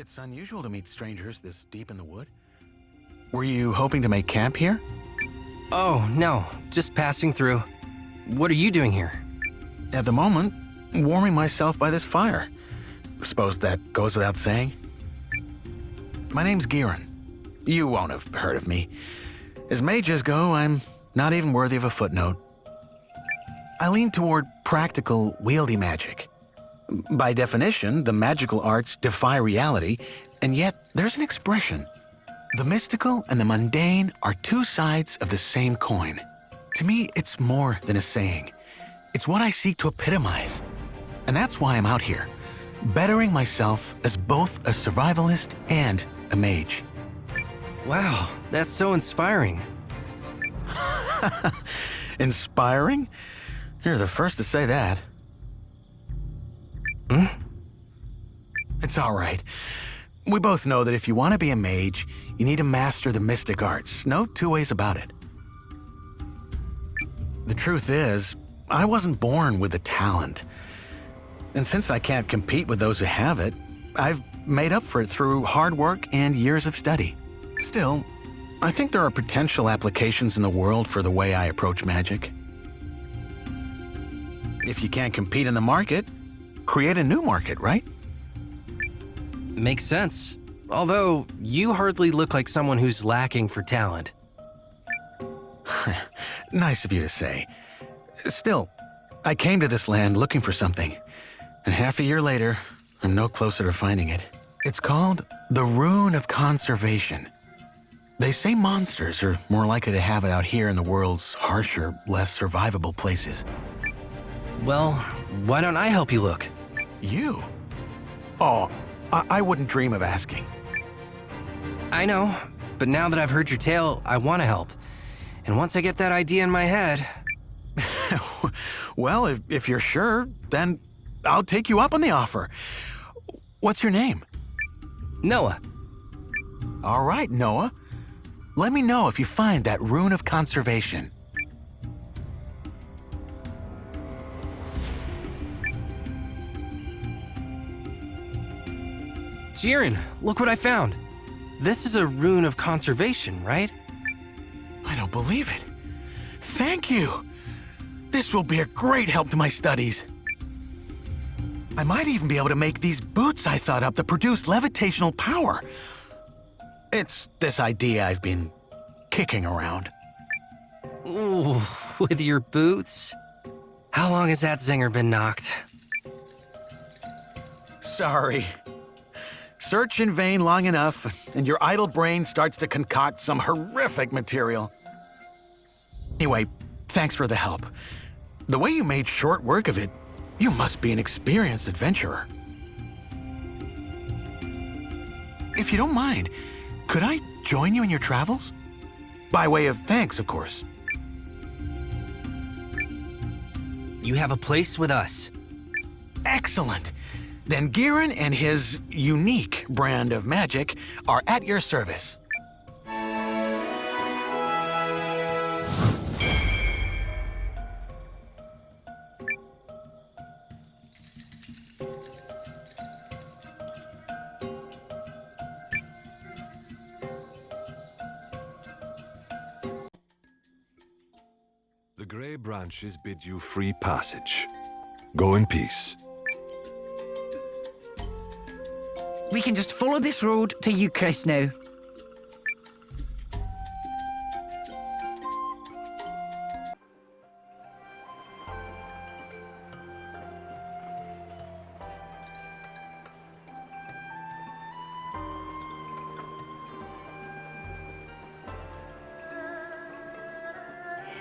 It's unusual to meet strangers this deep in the wood. Were you hoping to make camp here? Oh, no, just passing through. What are you doing here? At the moment, warming myself by this fire. Suppose that goes without saying? My name's Giran. You won't have heard of me. As mages go, I'm not even worthy of a footnote. I lean toward practical, wieldy magic. By definition, the magical arts defy reality, and yet there's an expression. The mystical and the mundane are two sides of the same coin. To me, it's more than a saying. It's what I seek to epitomize. And that's why I'm out here, bettering myself as both a survivalist and a mage. Wow, that's so inspiring. Inspiring? You're the first to say that. It's all right. We both know that if you want to be a mage, you need to master the mystic arts. No two ways about it. The truth is, I wasn't born with the talent. And since I can't compete with those who have it, I've made up for it through hard work and years of study. Still, I think there are potential applications in the world for the way I approach magic. If you can't compete in the market, create a new market, right? Makes sense. Although, you hardly look like someone who's lacking for talent. Nice of you to say. Still, I came to this land looking for something, and half a year later, I'm no closer to finding it. It's called the Rune of Conservation. They say monsters are more likely to have it out here in the world's harsher, less survivable places. Well, why don't I help you look? You? Oh, I wouldn't dream of asking. I know, but now that I've heard your tale, I want to help. And once I get that idea in my head... Well, if you're sure, then I'll take you up on the offer. What's your name? Noah. All right, Noah. Let me know if you find that Rune of Conservation. Jiren, look what I found. This is a Rune of Conservation, right? I don't believe it. Thank you. This will be a great help to my studies. I might even be able to make these boots I thought up that produce levitational power. It's this idea I've been kicking around. Ooh, with your boots? How long has that zinger been knocked? Sorry. Search in vain long enough, and your idle brain starts to concoct some horrific material. Anyway, thanks for the help. The way you made short work of it, you must be an experienced adventurer. If you don't mind, could I join you in your travels? By way of thanks, of course. You have a place with us. Excellent. Then Giran and his unique brand of magic are at your service. The Grey Branches bid you free passage. Go in peace. We can just follow this road to Eucharist now.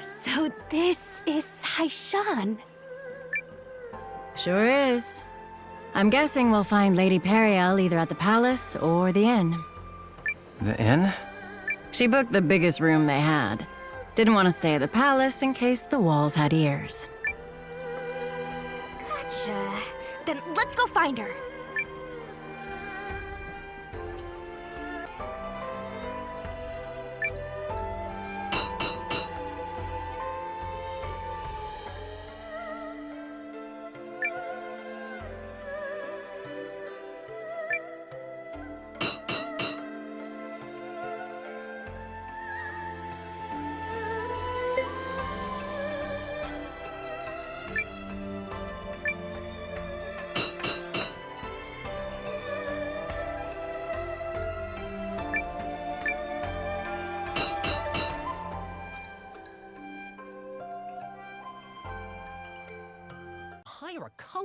So this is Haishan. Sure is. I'm guessing we'll find Lady Periel either at the palace or the inn. The inn? She booked the biggest room they had. Didn't want to stay at the palace in case the walls had ears. Gotcha. Then let's go find her.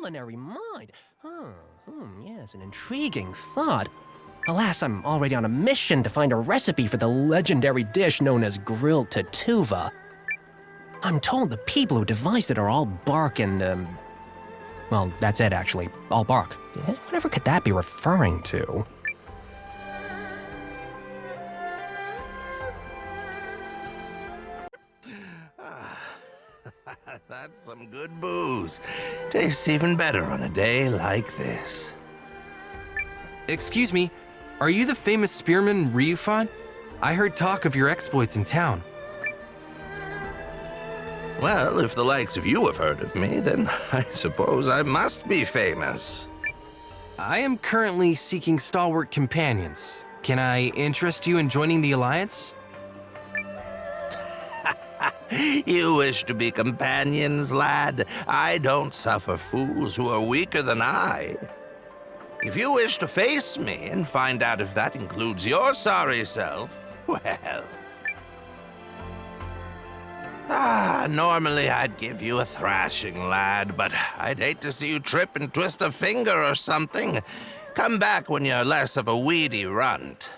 culinary mind. Yes, an intriguing thought. Alas, I'm already on a mission to find a recipe for the legendary dish known as grilled tatuva. I'm told the people who devised it are all bark and, well, that's it actually, all bark. Whatever could that be referring to? That's some good booze. Tastes even better on a day like this. Excuse me, are you the famous spearman Ryufan? I heard talk of your exploits in town. Well, if the likes of you have heard of me, then I suppose I must be famous. I am currently seeking stalwart companions. Can I interest you in joining the Alliance? You wish to be companions, lad? I don't suffer fools who are weaker than I. If you wish to face me and find out if that includes your sorry self, well... normally I'd give you a thrashing, lad, but I'd hate to see you trip and twist a finger or something. Come back when you're less of a weedy runt.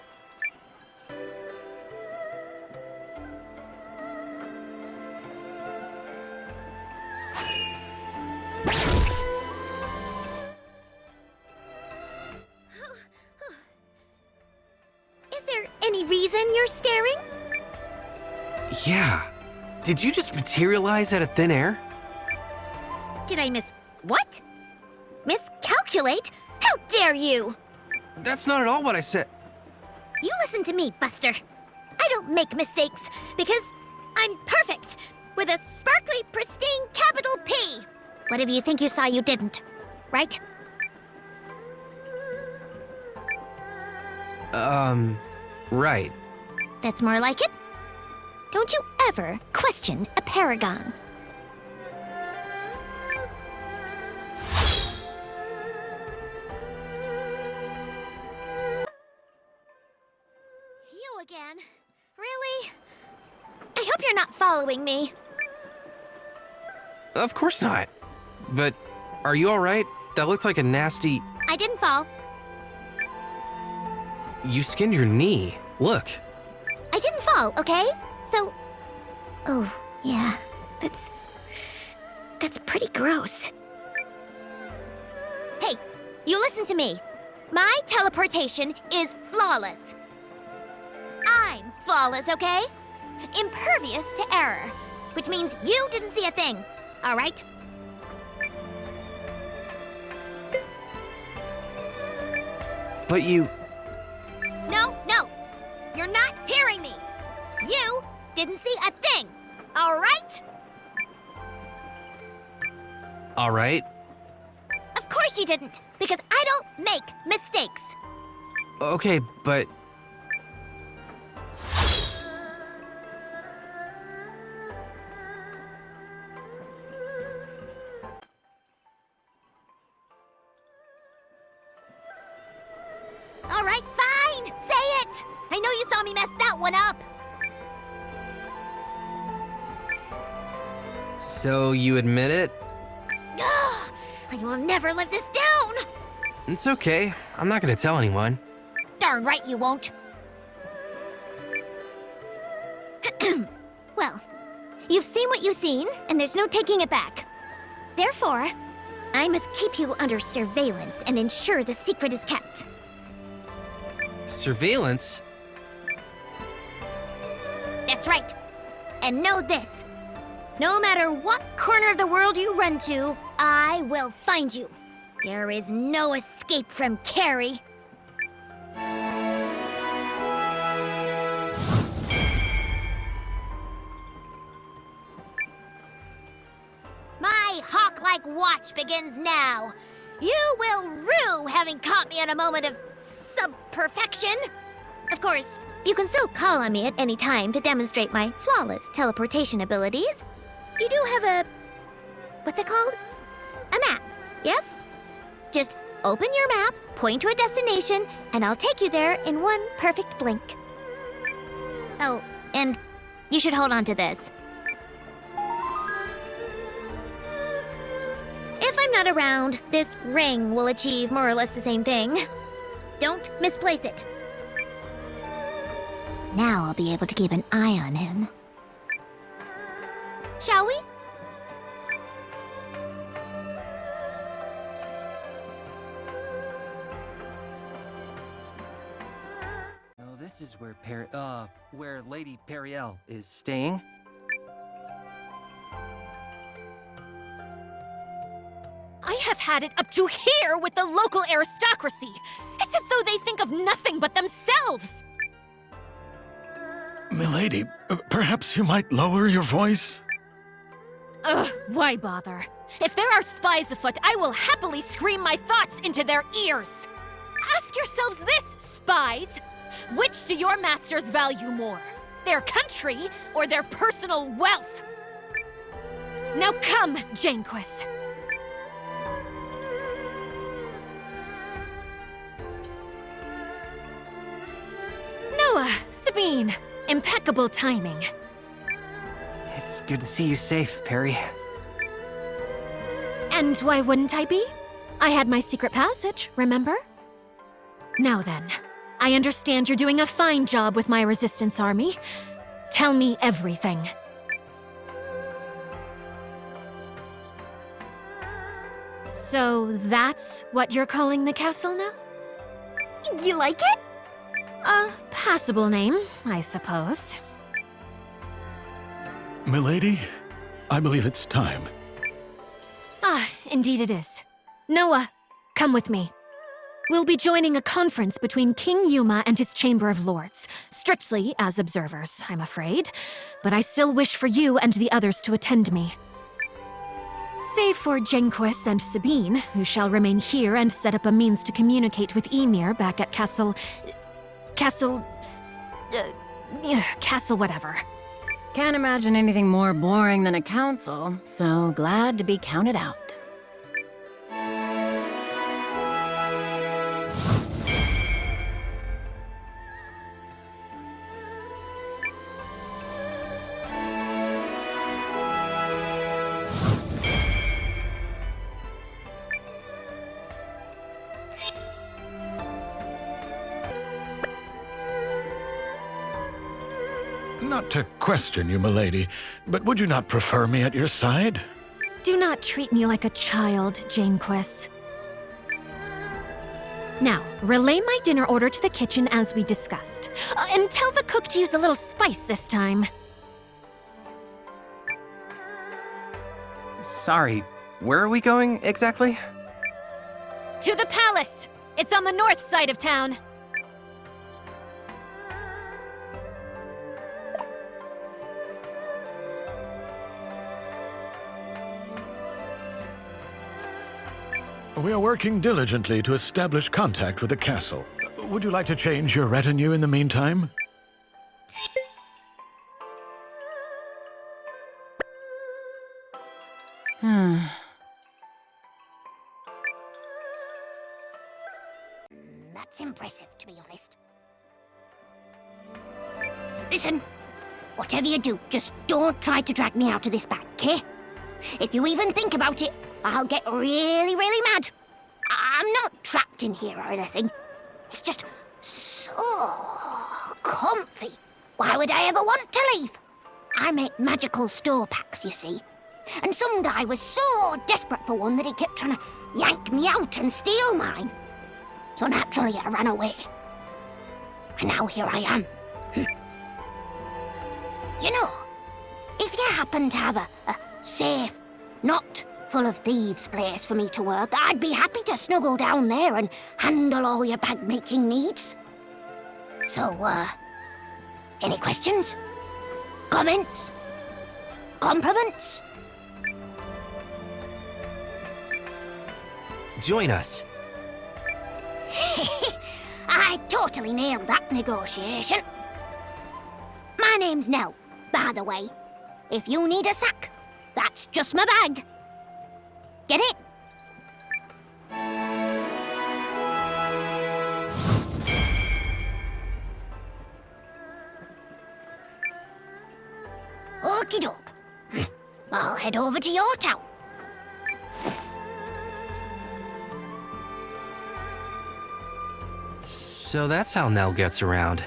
Is there any reason you're staring? Yeah. Did you just materialize out of thin air? Did I what? Miscalculate? How dare you! That's not at all what I said. You listen to me, Buster. I don't make mistakes because I'm perfect with a sparkly, pristine capital P. Whatever you think you saw, you didn't. Right? Right. That's more like it. Don't you ever question a paragon. You again? Really? I hope you're not following me. Of course not. But are you all right? That looks like a nasty... I didn't fall. You skinned your knee. Look. I didn't fall, okay? So... Oh, yeah. That's pretty gross. Hey, you listen to me. My teleportation is flawless. I'm flawless, okay? Impervious to error. Which means you didn't see a thing, all right? But you... No, you're not hearing me. You didn't see a thing, all right? All right. Of course you didn't, because I don't make mistakes. Okay, but... All right, fine, say it. I know you saw me mess that one up. So you admit it? Ugh, I will never live this down. It's okay. I'm not gonna tell anyone. Darn right you won't. Well, you've seen what you've seen, and there's no taking it back. Therefore, I must keep you under surveillance and ensure the secret is kept. Surveillance? That's right. And know this. No matter what corner of the world you run to, I will find you. There is no escape from Carrie. My hawk-like watch begins now. You will rue having caught me in a moment of sub-perfection. Of course, you can still call on me at any time to demonstrate my flawless teleportation abilities. You do have a... what's it called? A map, yes? Just open your map, point to a destination, and I'll take you there in one perfect blink. Oh, and you should hold on to this. If I'm not around, this ring will achieve more or less the same thing. Don't misplace it. Now I'll be able to keep an eye on him. Shall we? Oh, this is where where Lady Periel is staying. I have had it up to here with the local aristocracy. It's as though they think of nothing but themselves. Milady, perhaps you might lower your voice? Ugh, why bother? If there are spies afoot, I will happily scream my thoughts into their ears. Ask yourselves this, spies. Which do your masters value more? Their country or their personal wealth? Now come, Janquis. Noah, Sabine, impeccable timing. It's good to see you safe, Perry. And why wouldn't I be? I had my secret passage, remember? Now then, I understand you're doing a fine job with my resistance army. Tell me everything. So that's what you're calling the castle now? You like it? A passable name, I suppose. Milady, I believe it's time. Ah, indeed it is. Noah, come with me. We'll be joining a conference between King Yuma and his Chamber of Lords. Strictly as observers, I'm afraid. But I still wish for you and the others to attend me. Save for Janquis and Sabine, who shall remain here and set up a means to communicate with Emir back at Castle whatever. Can't imagine anything more boring than a council, so glad to be counted out. Not to question you, milady, but would you not prefer me at your side? Do not treat me like a child, Janquis. Now, relay my dinner order to the kitchen as we discussed. And tell the cook to use a little spice this time. Sorry, where are we going exactly? To the palace! It's on the north side of town. We are working diligently to establish contact with the castle. Would you like to change your retinue in the meantime? That's impressive, to be honest. Listen, whatever you do, just don't try to drag me out of this bag, okay? If you even think about it, I'll get really, really mad. I'm not trapped in here or anything. It's just so comfy. Why would I ever want to leave? I make magical store packs, you see. And some guy was so desperate for one that he kept trying to yank me out and steal mine. So naturally I ran away. And now here I am. You know, if you happen to have a safe, not full of thieves place for me to work, I'd be happy to snuggle down there and handle all your bag-making needs. So, any questions? Comments? Compliments? Join us. I totally nailed that negotiation. My name's Nell, by the way. If you need a sack, that's just my bag. Get it? Okie doke. I'll head over to your town. So that's how Nell gets around.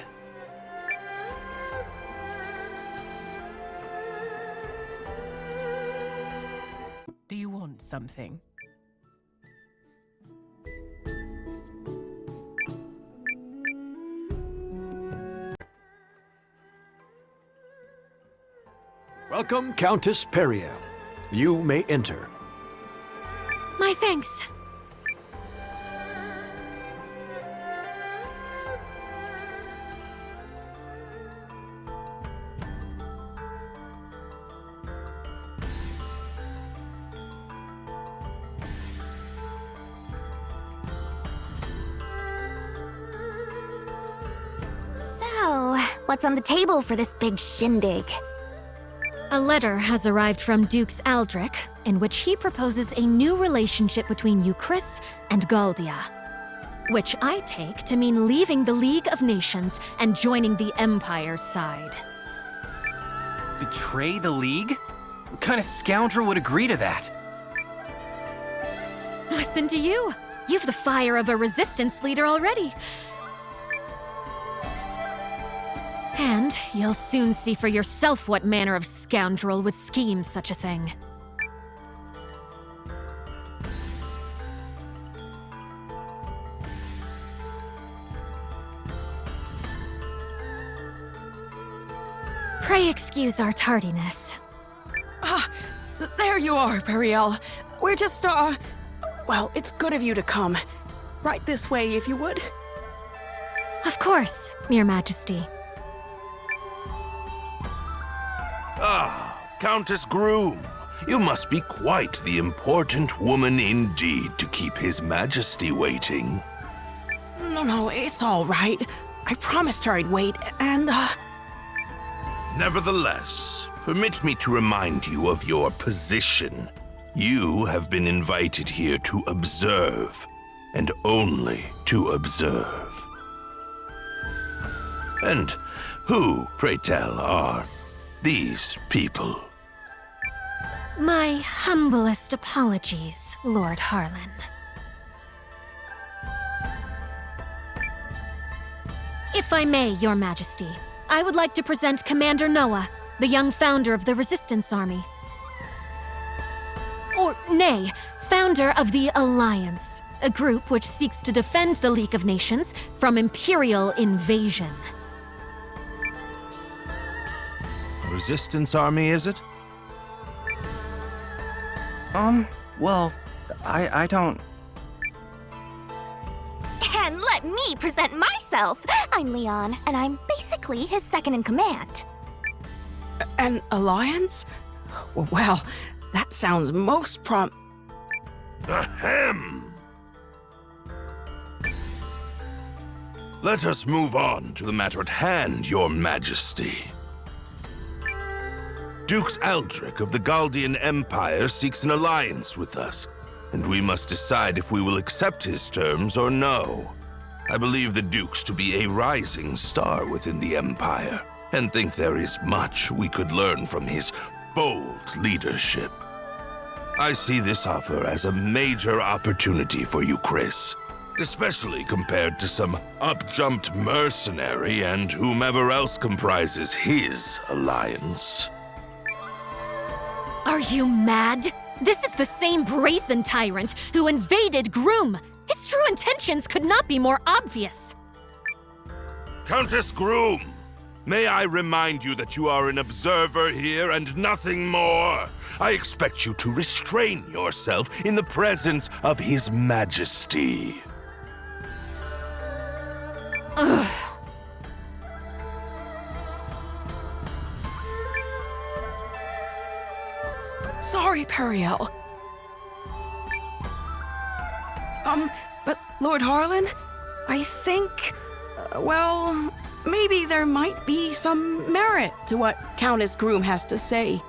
Do you want something? Welcome, Countess Peria. You may enter. My thanks. So, what's on the table for this big shindig? A letter has arrived from Dukes Aldrich, in which he proposes a new relationship between Euchris and Galdia. Which I take to mean leaving the League of Nations and joining the Empire's side. Betray the League? What kind of scoundrel would agree to that? Listen to you. You've the fire of a resistance leader already. And you'll soon see for yourself what manner of scoundrel would scheme such a thing. Pray excuse our tardiness. Ah, there you are, Periel. We're just, well, it's good of you to come. Right this way, if you would. Of course, Your Majesty. Ah, Countess Groom. You must be quite the important woman indeed to keep His Majesty waiting. No, it's all right. I promised her I'd wait, and, Nevertheless, permit me to remind you of your position. You have been invited here to observe, and only to observe. And who, pray tell, are these people? My humblest apologies, Lord Harlan. If I may, Your Majesty, I would like to present Commander Noah, the young founder of the Resistance Army. Or, nay, founder of the Alliance, a group which seeks to defend the League of Nations from Imperial invasion. Resistance Army, is it? Well, I don't... And let me present myself. I'm Leon, and I'm basically his second in command. an alliance? Well, that sounds most Ahem! Let us move on to the matter at hand, Your Majesty. Dukes Aldrich of the Galdian Empire seeks an alliance with us, and we must decide if we will accept his terms or no. I believe the Dukes to be a rising star within the Empire, and think there is much we could learn from his bold leadership. I see this offer as a major opportunity for you, Chris, especially compared to some up-jumped mercenary and whomever else comprises his alliance. Are you mad? This is the same brazen tyrant who invaded Groom. His true intentions could not be more obvious. Countess Groom, may I remind you that you are an observer here and nothing more? I expect you to restrain yourself in the presence of His Majesty. Ugh. Sorry, Periel. But Lord Harlan, I think, well, maybe there might be some merit to what Countess Groom has to say.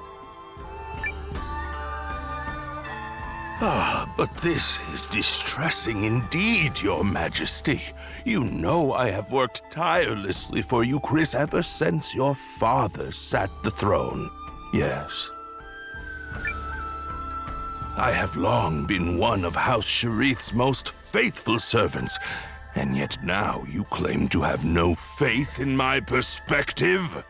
Ah, but this is distressing indeed, Your Majesty. You know I have worked tirelessly for you, Chris, ever since your father sat the throne. Yes. I have long been one of House Sharith's most faithful servants, And yet now you claim to have no faith in my perspective?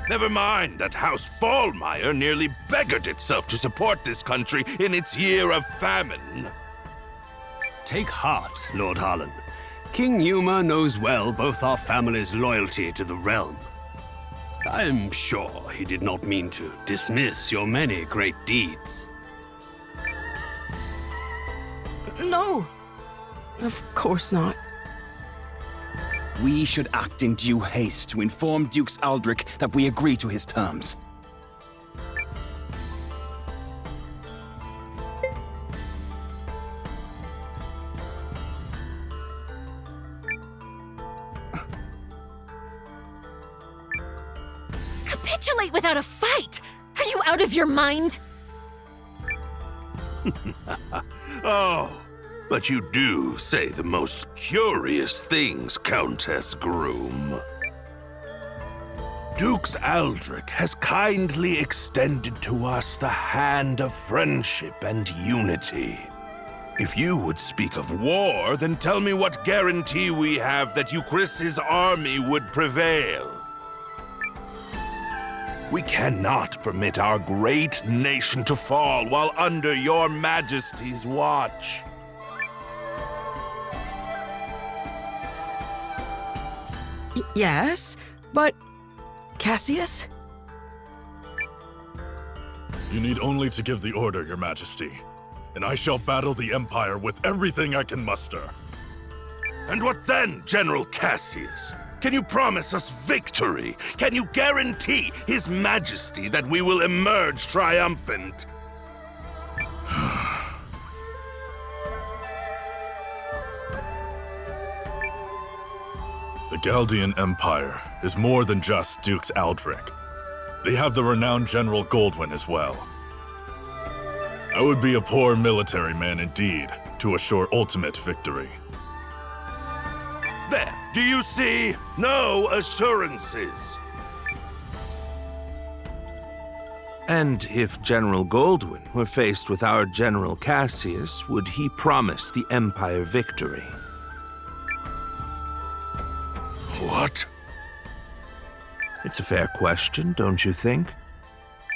Never mind that House Fallmeyer nearly beggared itself to support this country in its year of famine. Take heart, Lord Harlan. King Yuma knows well both our family's loyalty to the realm. I'm sure he did not mean to dismiss your many great deeds. No, of course not. We should act in due haste to inform Dukes Aldrich that we agree to his terms. Capitulate without a fight! Are you out of your mind? Oh, but you do say the most curious things, Countess Groom. Dukes Aldrich has kindly extended to us the hand of friendship and unity. If you would speak of war, then tell me what guarantee we have that Euchris's army would prevail. We cannot permit our great nation to fall while under your majesty's watch. Yes, but Cassius? You need only to give the order, Your Majesty, and I shall battle the Empire with everything I can muster. And what then, General Cassius? Can you promise us victory? Can you guarantee His Majesty that we will emerge triumphant? The Galdian Empire is more than just Dukes Aldrich. They have the renowned General Goldwyn as well. I would be a poor military man indeed to assure ultimate victory. There, do you see? No assurances. And if General Goldwyn were faced with our General Cassius, would he promise the Empire victory? What? It's a fair question, don't you think?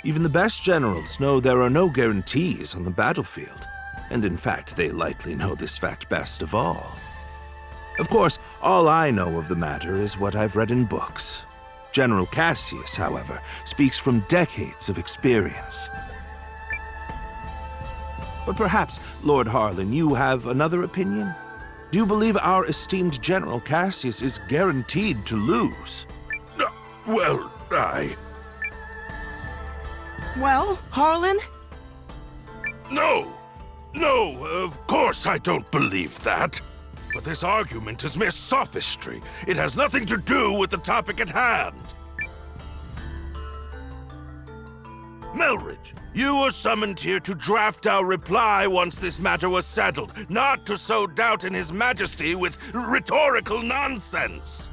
Even the best generals know there are no guarantees on the battlefield, and in fact, they likely know this fact best of all. Of course, all I know of the matter is what I've read in books. General Cassius, however, speaks from decades of experience. But perhaps, Lord Harlan, you have another opinion? Do you believe our esteemed General Cassius is guaranteed to lose? Well, Well, Harlan? No! No, of course I don't believe that. But this argument is mere sophistry. It has nothing to do with the topic at hand. Melridge, you were summoned here to draft our reply once this matter was settled, not to sow doubt in His Majesty with rhetorical nonsense.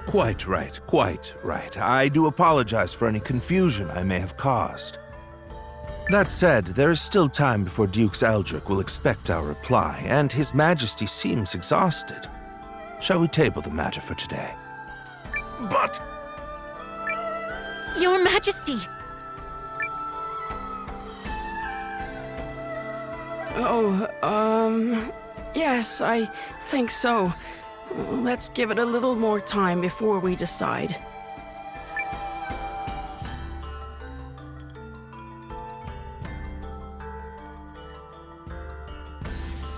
Quite right, quite right. I do apologize for any confusion I may have caused. That said, there is still time before Dukes Aldrich will expect our reply, and His Majesty seems exhausted. Shall we table the matter for today? But... Your Majesty! Oh, yes, I think so. Let's give it a little more time before we decide.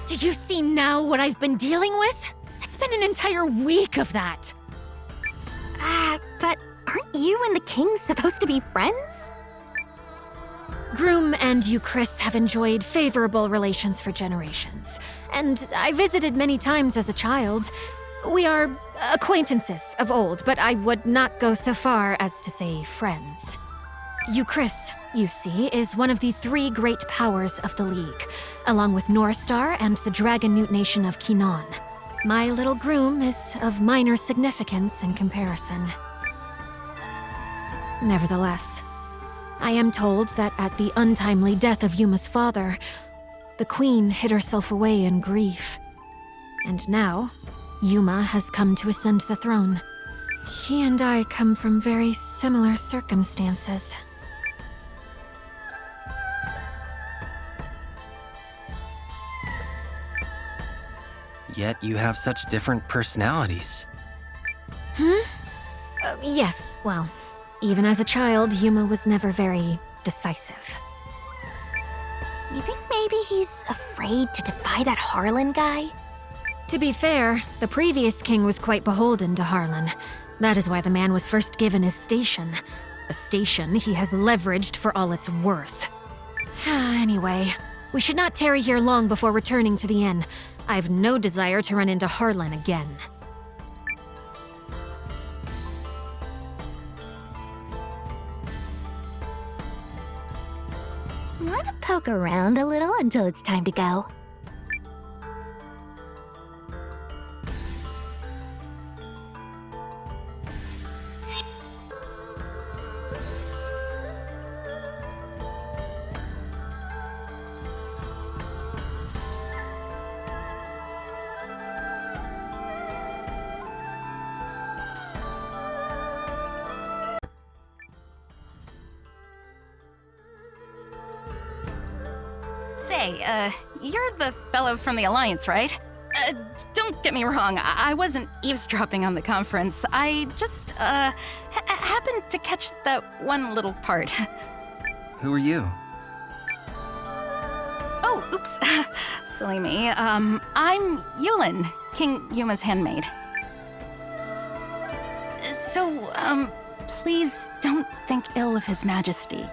Do you see now what I've been dealing with? It's been an entire week of that. But aren't you and the king supposed to be friends? Groom and Euchris have enjoyed favorable relations for generations, and I visited many times as a child. We are acquaintances of old, but I would not go so far as to say friends. Euchris, you see, is one of the three great powers of the League, along with Norstar and the Dragon Newt Nation of Kinon. My little groom is of minor significance in comparison. Nevertheless, I am told that at the untimely death of Yuma's father, the queen hid herself away in grief. And now, Yuma has come to ascend the throne. He and I come from very similar circumstances. Yet you have such different personalities. Yes, well, even as a child, Yuma was never very decisive. You think maybe he's afraid to defy that Harlan guy? To be fair, the previous king was quite beholden to Harlan. That is why the man was first given his station. A station he has leveraged for all it's worth. Anyway, we should not tarry here long before returning to the inn. I have no desire to run into Harlan again. Wanna poke around a little until it's time to go? Say, you're the fellow from the Alliance, right? Don't get me wrong, I wasn't eavesdropping on the conference. I just, happened to catch that one little part. Who are you? Oh, oops. Silly me. I'm Eiyuden, King Yuma's handmaid. So, please don't think ill of His Majesty.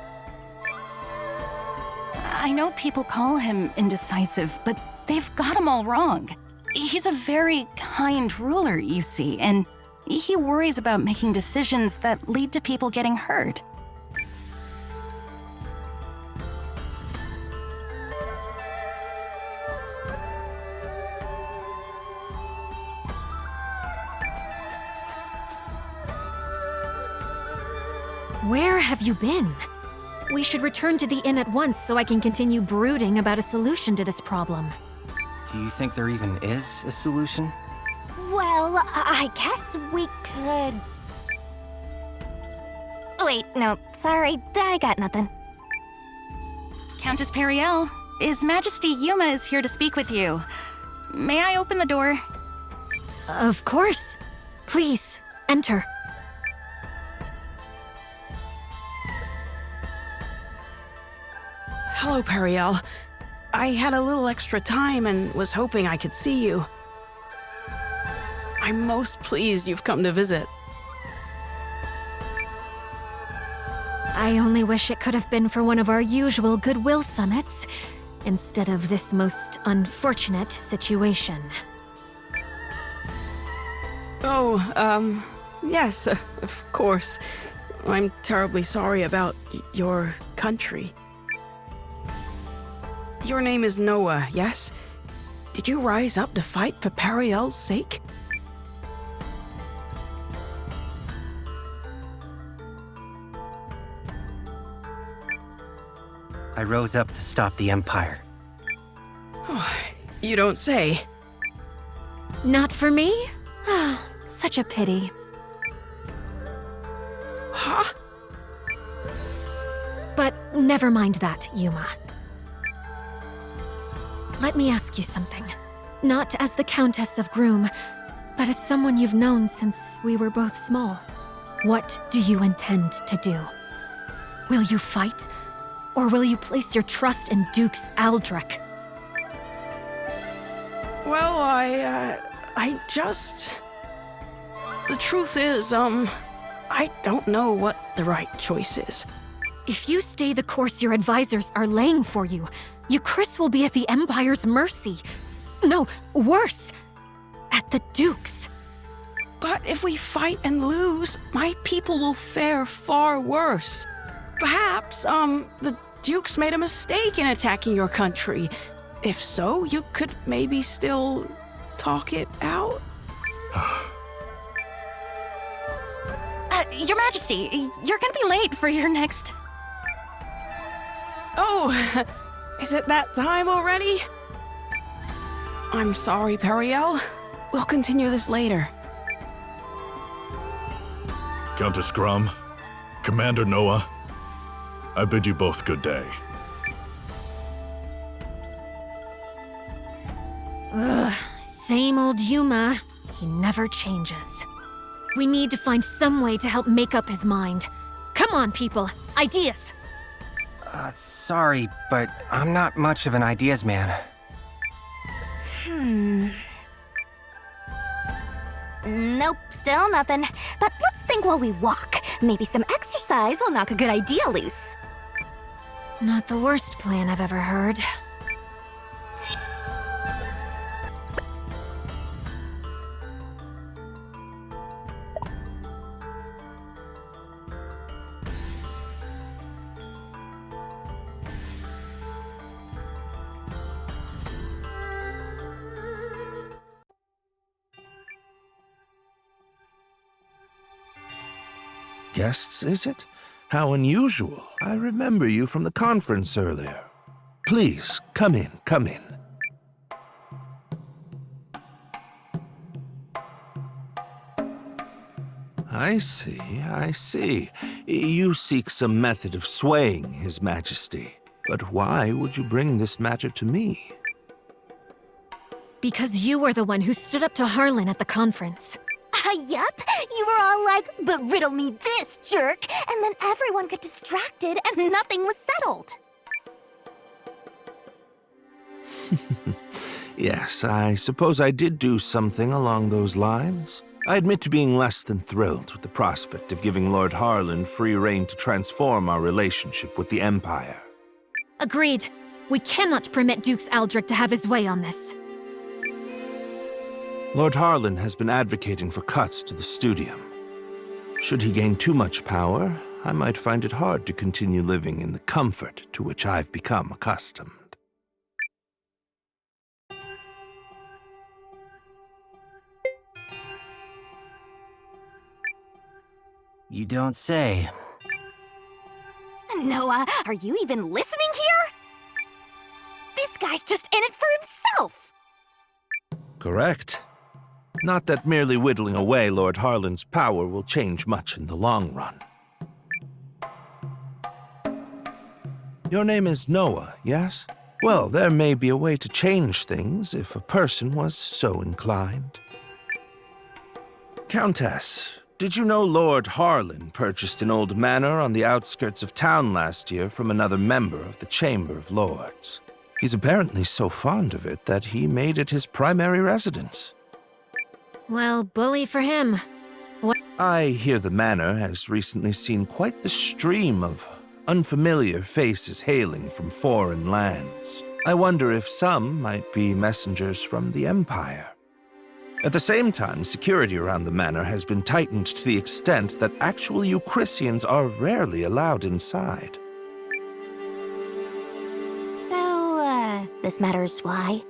I know people call him indecisive, but they've got him all wrong. He's a very kind ruler, you see, and he worries about making decisions that lead to people getting hurt. Where have you been? We should return to the inn at once so I can continue brooding about a solution to this problem. Do you think there even is a solution? Well, I guess we could... Wait, no, sorry, I got nothing. Countess Periel, His Majesty Yuma is here to speak with you. May I open the door? Of course. Please, enter. Hello, Periel. I had a little extra time and was hoping I could see you. I'm most pleased you've come to visit. I only wish it could have been for one of our usual goodwill summits, instead of this most unfortunate situation. Oh, yes, of course. I'm terribly sorry about your country. Your name is Noah, yes? Did you rise up to fight for Periel's sake? I rose up to stop the Empire. Oh, you don't say. Not for me? Oh, such a pity. Huh? But never mind that, Yuma. Let me ask you something. Not as the Countess of Groom, but as someone you've known since we were both small. What do you intend to do? Will you fight? Or will you place your trust in Dukes Aldrich? Well, I just... The truth is, I don't know what the right choice is. If you stay the course your advisors are laying for you, Chris will be at the Empire's mercy. No, worse, at the Duke's. But if we fight and lose, my people will fare far worse. Perhaps, the Dukes made a mistake in attacking your country. If so, you could maybe still talk it out? Your Majesty, you're gonna be late for your next... Oh, Is it that time already? I'm sorry, Periel. We'll continue this later. Countess Scrum, Commander Noah, I bid you both good day. Ugh, same old Yuma. He never changes. We need to find some way to help make up his mind. Come on, people. Ideas! Sorry, but I'm not much of an ideas man. Nope, still nothing. But let's think while we walk. Maybe some exercise will knock a good idea loose. Not the worst plan I've ever heard. Guests, is it? How unusual. I remember you from the conference earlier. Please, come in, come in. I see. You seek some method of swaying His Majesty. But why would you bring this matter to me? Because you were the one who stood up to Harlan at the conference. Yup. You were all like, but riddle me this, jerk. And then everyone got distracted and nothing was settled. Yes, I suppose I did do something along those lines. I admit to being less than thrilled with the prospect of giving Lord Harlan free rein to transform our relationship with the Empire. Agreed. We cannot permit Dukes Aldrich to have his way on this. Lord Harlan has been advocating for cuts to the studium. Should he gain too much power, I might find it hard to continue living in the comfort to which I've become accustomed. You don't say. Noah, are you even listening here? This guy's just in it for himself! Correct. Not that merely whittling away Lord Harlan's power will change much in the long run. Your name is Noah, yes? Well, there may be a way to change things if a person was so inclined. Countess, did you know Lord Harlan purchased an old manor on the outskirts of town last year from another member of the Chamber of Lords? He's apparently so fond of it that he made it his primary residence. Well, bully for him. I hear the manor has recently seen quite the stream of unfamiliar faces hailing from foreign lands. I wonder if some might be messengers from the Empire. At the same time, security around the manor has been tightened to the extent that actual Eucrisians are rarely allowed inside. So, this matters why?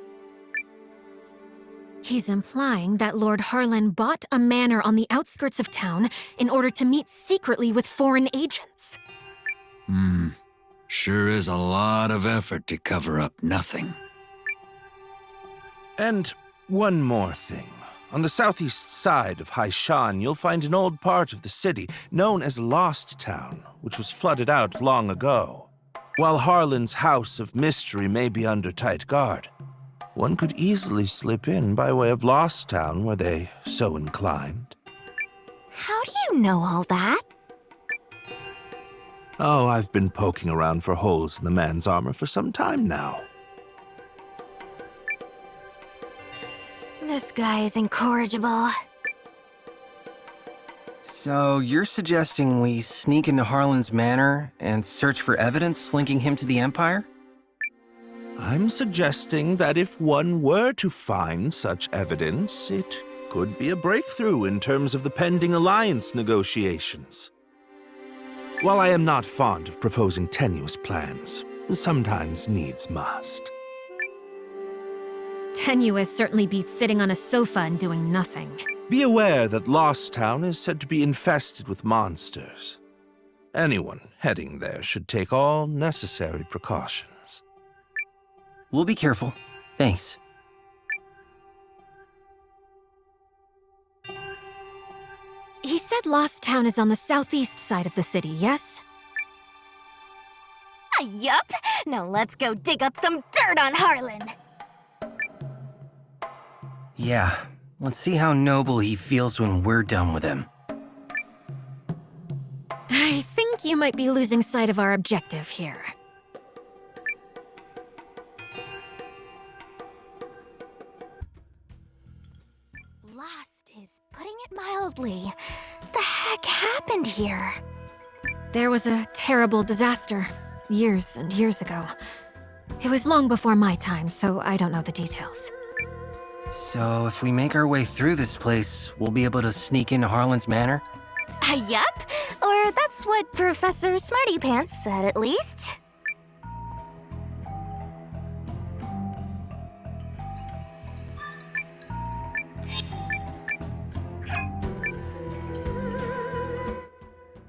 He's implying that Lord Harlan bought a manor on the outskirts of town in order to meet secretly with foreign agents. Sure is a lot of effort to cover up nothing. And one more thing. On the southeast side of Haishan, you'll find an old part of the city known as Lost Town, which was flooded out long ago. While Harlan's House of Mystery may be under tight guard, one could easily slip in by way of Lost Town were they so inclined. How do you know all that? Oh, I've been poking around for holes in the man's armor for some time now. This guy is incorrigible. So you're suggesting we sneak into Harlan's manor and search for evidence linking him to the Empire? I'm suggesting that if one were to find such evidence, it could be a breakthrough in terms of the pending alliance negotiations. While I am not fond of proposing tenuous plans, sometimes needs must. Tenuous certainly beats sitting on a sofa and doing nothing. Be aware that Lost Town is said to be infested with monsters. Anyone heading there should take all necessary precautions. We'll be careful. Thanks. He said Lost Town is on the southeast side of the city, yes? Yup. Now let's go dig up some dirt on Harlan. Yeah, let's see how noble he feels when we're done with him. I think you might be losing sight of our objective here. Lost is putting it mildly. The heck happened here? There was a terrible disaster, years and years ago. It was long before my time, so I don't know the details. So if we make our way through this place, we'll be able to sneak into Harlan's manor? Yup. Or that's what Professor Smarty Pants said, at least.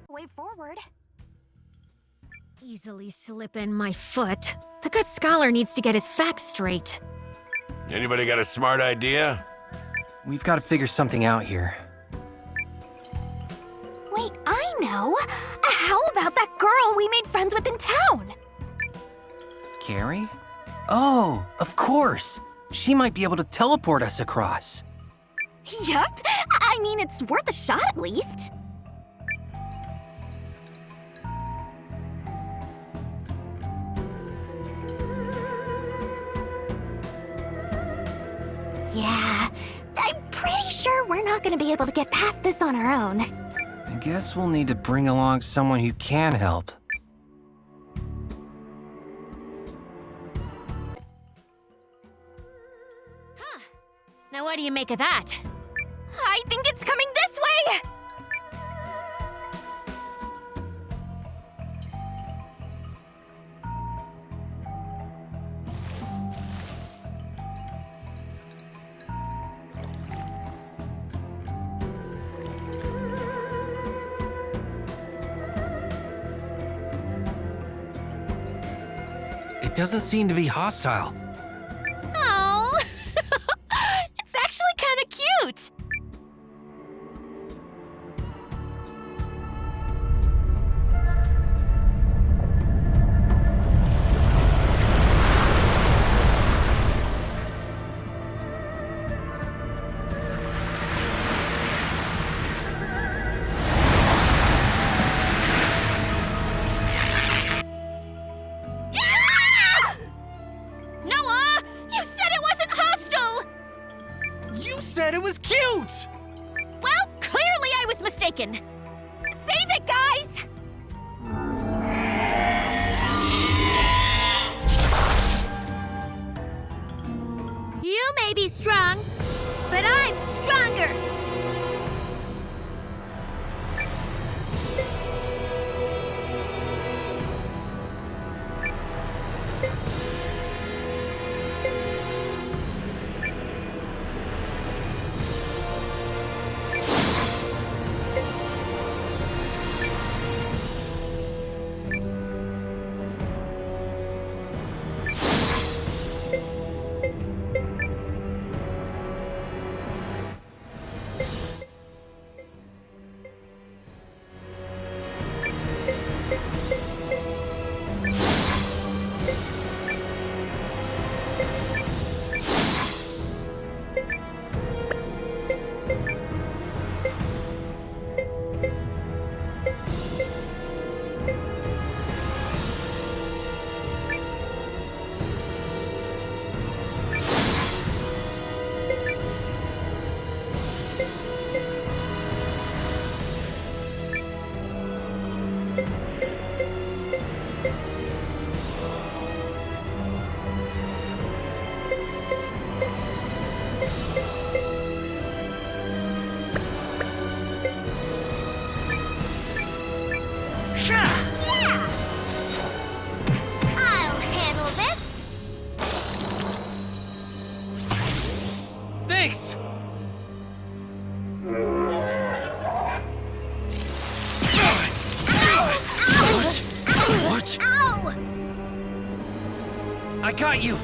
Way forward. Easily slip in my foot. The good scholar needs to get his facts straight. Anybody got a smart idea? We've got to figure something out here. Wait, I know. How about that girl we made friends with in town? Carrie? Oh, of course! She might be able to teleport us across. Yup. I mean, it's worth a shot at least. Yeah, I'm pretty sure we're not gonna be able to get past this on our own. I guess we'll need to bring along someone who can help. Huh. Now what do you make of that? I think it's coming this way! It doesn't seem to be hostile. Oh, it's actually kind of cute. Said it was cute! Well, clearly I was mistaken. Save it, guys! You may be strong, but I'm stronger. Thanks! What? Ow! I got you!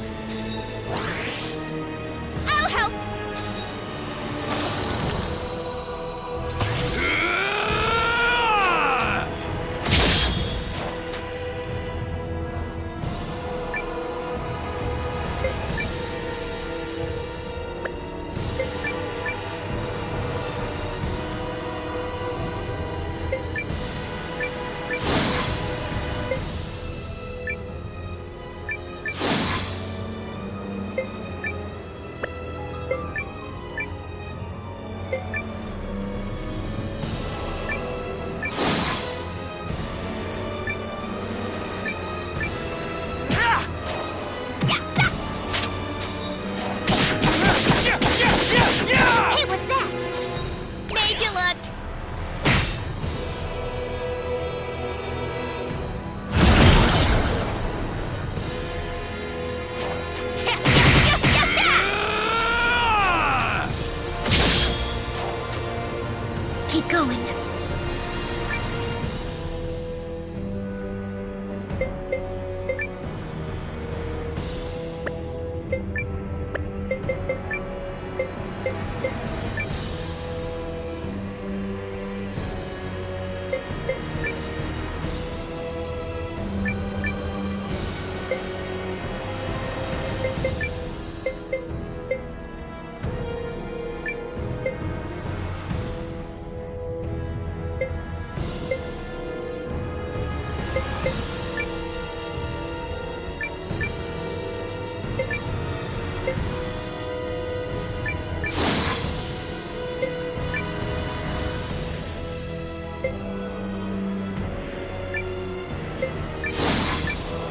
keep going.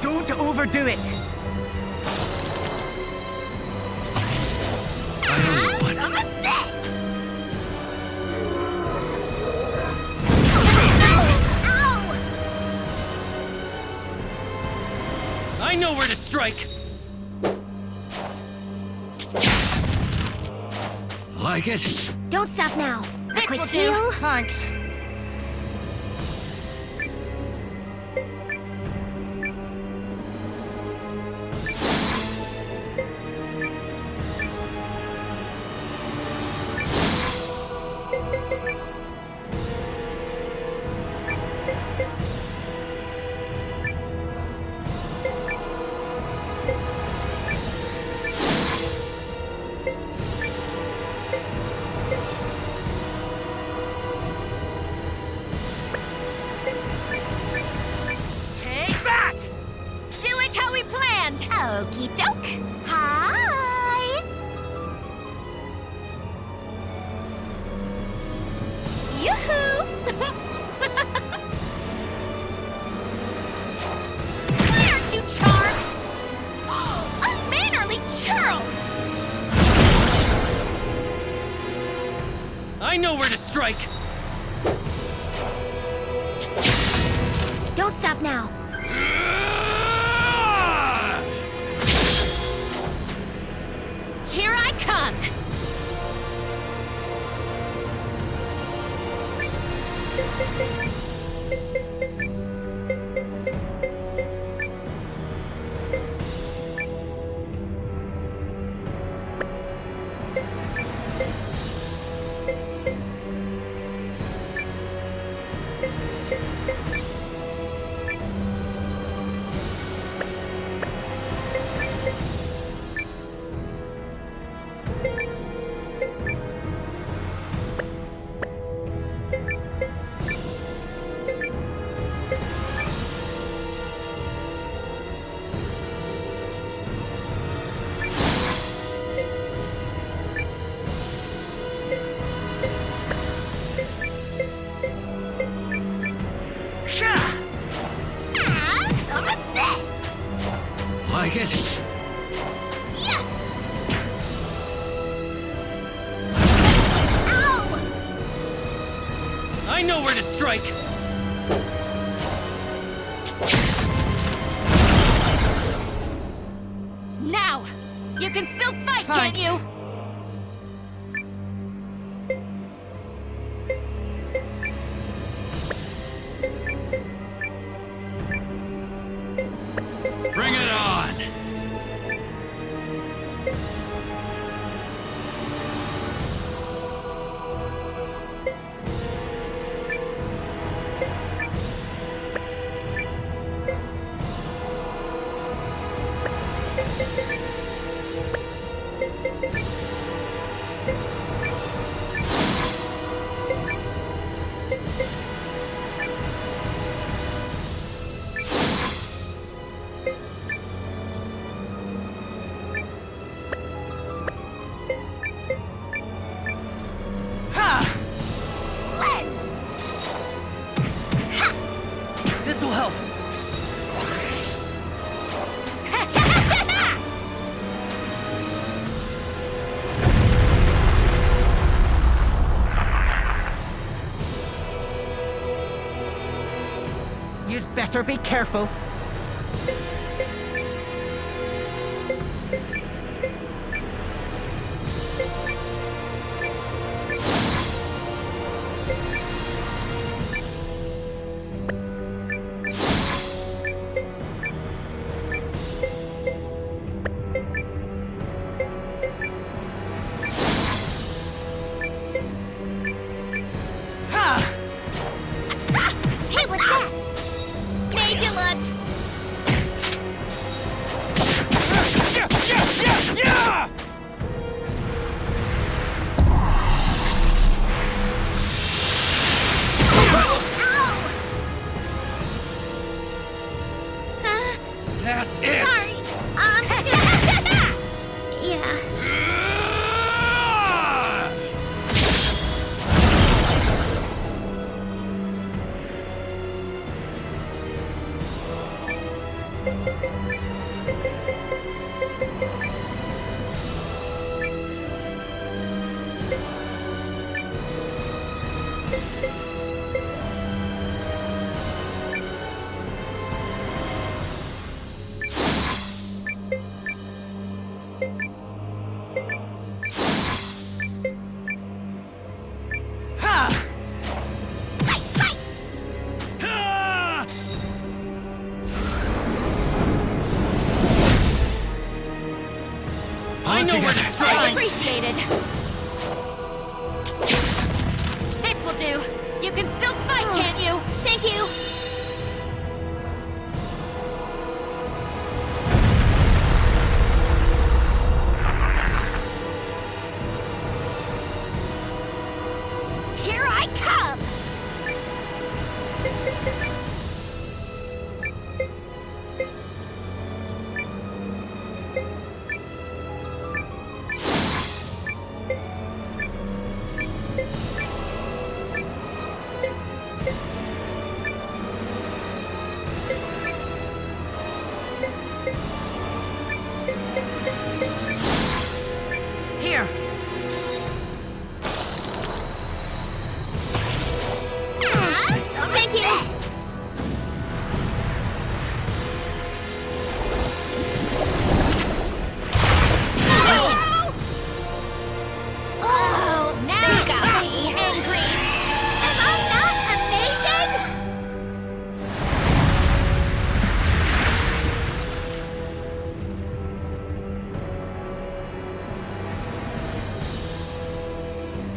Don't overdo it! Some of this! Ow! I know where to strike! Like it? Don't stop now. This Quick will heal. do. Thanks. Take that! Do it how we planned! Okie doke! Hi! Yoo-hoo! Aren't you charmed? Unmannerly churl! I know where to strike! Don't stop now. Here I come! Some of this! Like it? Yeah! Ow! I know where to strike! Now! You can still fight, Thanks. can't you? Bring it on! Lens! This'll help. You'd better be careful.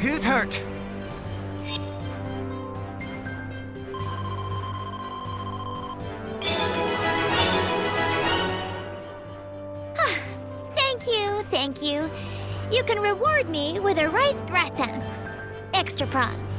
Who's hurt? Thank you. You can reward me with a rice gratin. Extra prawns.